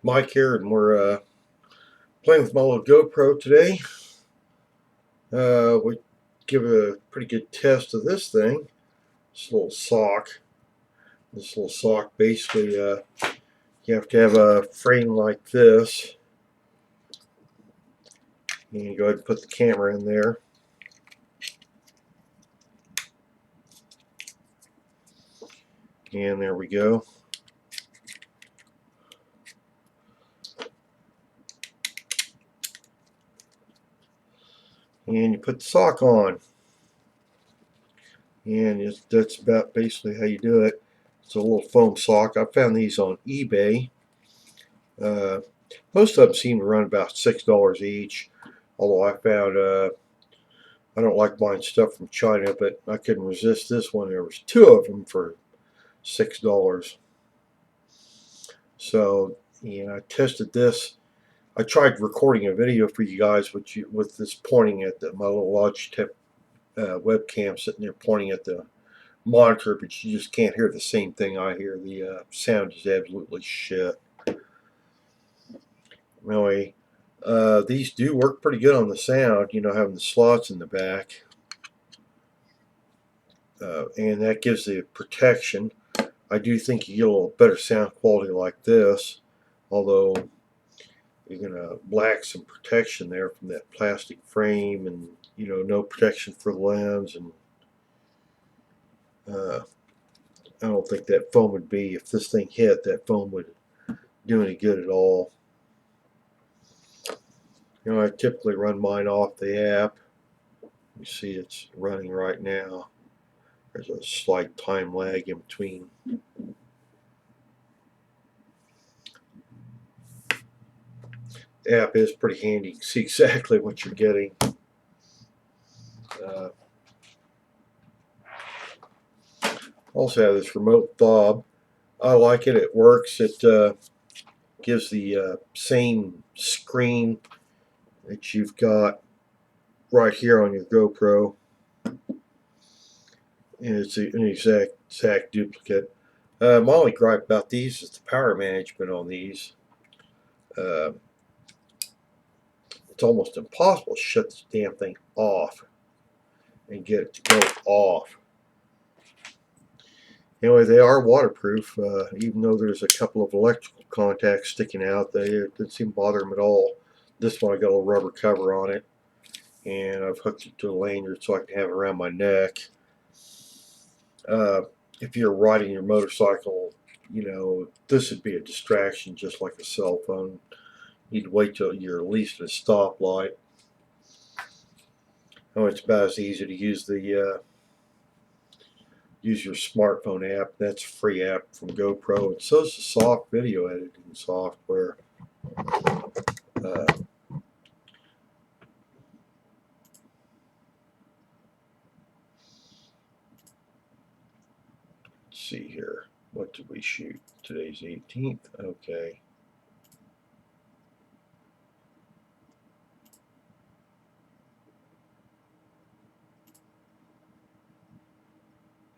Mike here, and we're playing with my little GoPro today. We give a pretty good test of this thing. This little sock. This little sock basically, you have to have a frame like this. And you go ahead and put the camera in there. And there we go. And you put the sock on. And that's about basically how you do it. It's a little foam sock. I found these on eBay. Most of them seem to run about $6 each. Although I found, I don't like buying stuff from China, but I couldn't resist this one. There was two of them for $6. So, I tested this. I tried recording a video for you guys with this pointing at my little Logitech webcam sitting there pointing at the monitor, but you just can't hear the same thing I hear. The sound is absolutely shit. Anyway, these do work pretty good on the sound, having the slots in the back. And that gives the protection. I do think you get a little better sound quality like this, although you're going to lack some protection there from that plastic frame, and no protection for the lens, and I don't think that foam would be, if this thing hit, that foam would do any good at all. I typically run mine off the app. You see it's running right now. There's a slight time lag in between. The app is pretty handy. You can see exactly what you're getting. Also have this remote fob. I like it. It works. It gives the same screen that you've got right here on your GoPro, and it's an exact duplicate. My only gripe about these is the power management on these. It's almost impossible to shut this damn thing off and get it to go off. Anyway, they are waterproof, even though there's a couple of electrical contacts sticking out. It didn't seem to bother them at all. This one I got a little rubber cover on it, and I've hooked it to a lanyard so I can have it around my neck. If you're riding your motorcycle, this would be a distraction just like a cell phone. You'd wait till you're at least at a stoplight. It's about as easy to use the use your smartphone app. That's a free app from GoPro, and so is the soft video editing software. Let's see here. What did we shoot? Today's 18th. Okay.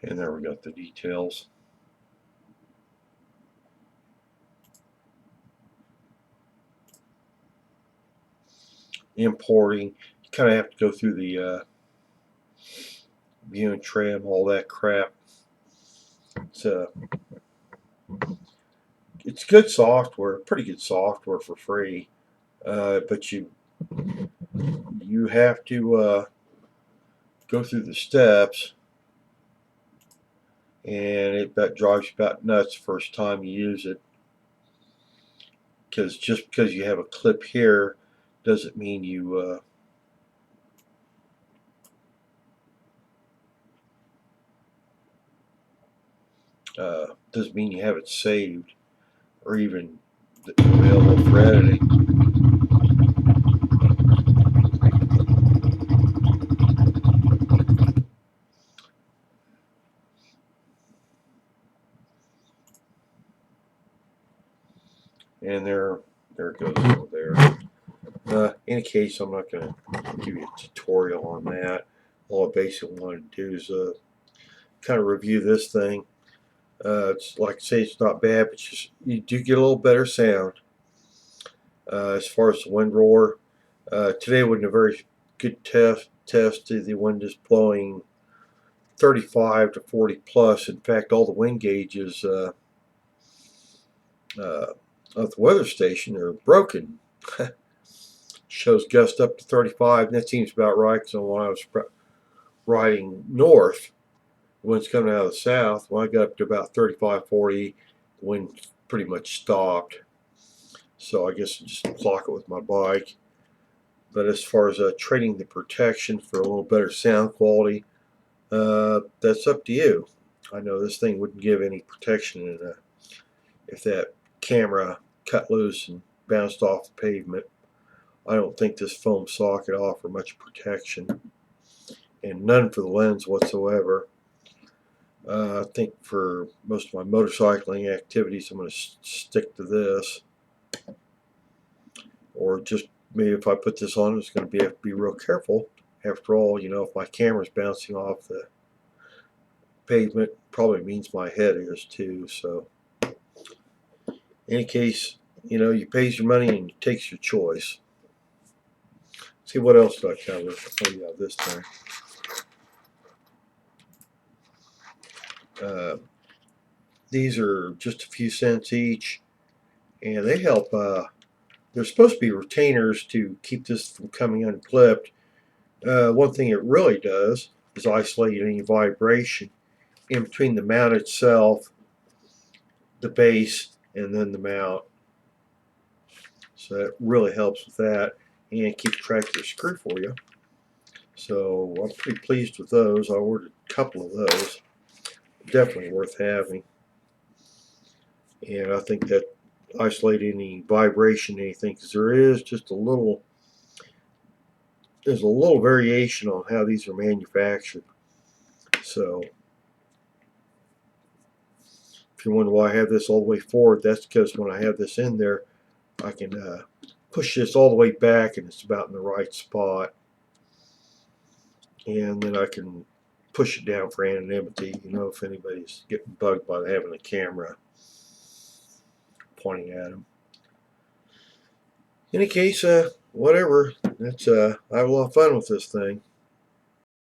And there we got the details. Importing, you kind of have to go through the view and trim, all that crap. It's good software, pretty good software for free, but you have to go through the steps, and that drives you about nuts the first time you use it, because just because you have a clip here doesn't mean you doesn't mean you have it saved or even available for editing. And there it goes over there. In any case, I'm not going to give you a tutorial on that. All I basically wanted to do is kind of review this thing. It's like I say, it's not bad, but you do get a little better sound. As far as the wind roar, today wasn't a very good test. The wind is blowing 35 to 40 plus. In fact, all the wind gauges of the weather station are broken. Shows gust up to 35, and that seems about right. So when I was riding north, the wind's coming out of the south. When I got up to about 35, 40, the wind pretty much stopped. So I guess I just clock it with my bike. But as far as trading the protection for a little better sound quality, that's up to you. I know this thing wouldn't give any protection if that camera cut loose and bounced off the pavement. I don't think this foam socket offers much protection, and none for the lens whatsoever. I think for most of my motorcycling activities, I'm going to stick to this, or just maybe if I put this on, it's going to have to be real careful. After all, you know, if my camera's bouncing off the pavement, probably means my head is too. So, in any case, you know, you pays your money and you takes your choice. See what else do I cover? Oh yeah, this time. These are just a few cents each, and they help. They're supposed to be retainers to keep this from coming unclipped. One thing it really does is isolate any vibration in between the mount itself, the base, and then the mount. So that really helps with that, and keeps track of the screw for you. So I'm pretty pleased with those. I ordered a couple of those. Definitely worth having. And I think that isolate any vibration, anything, because there is just there's a little variation on how these are manufactured. So if you wonder why I have this all the way forward, that's because when I have this in there, I can push this all the way back and it's about in the right spot. And then I can push it down for anonymity, you know, if anybody's getting bugged by having a camera pointing at them. In any case, whatever. That's I have a lot of fun with this thing.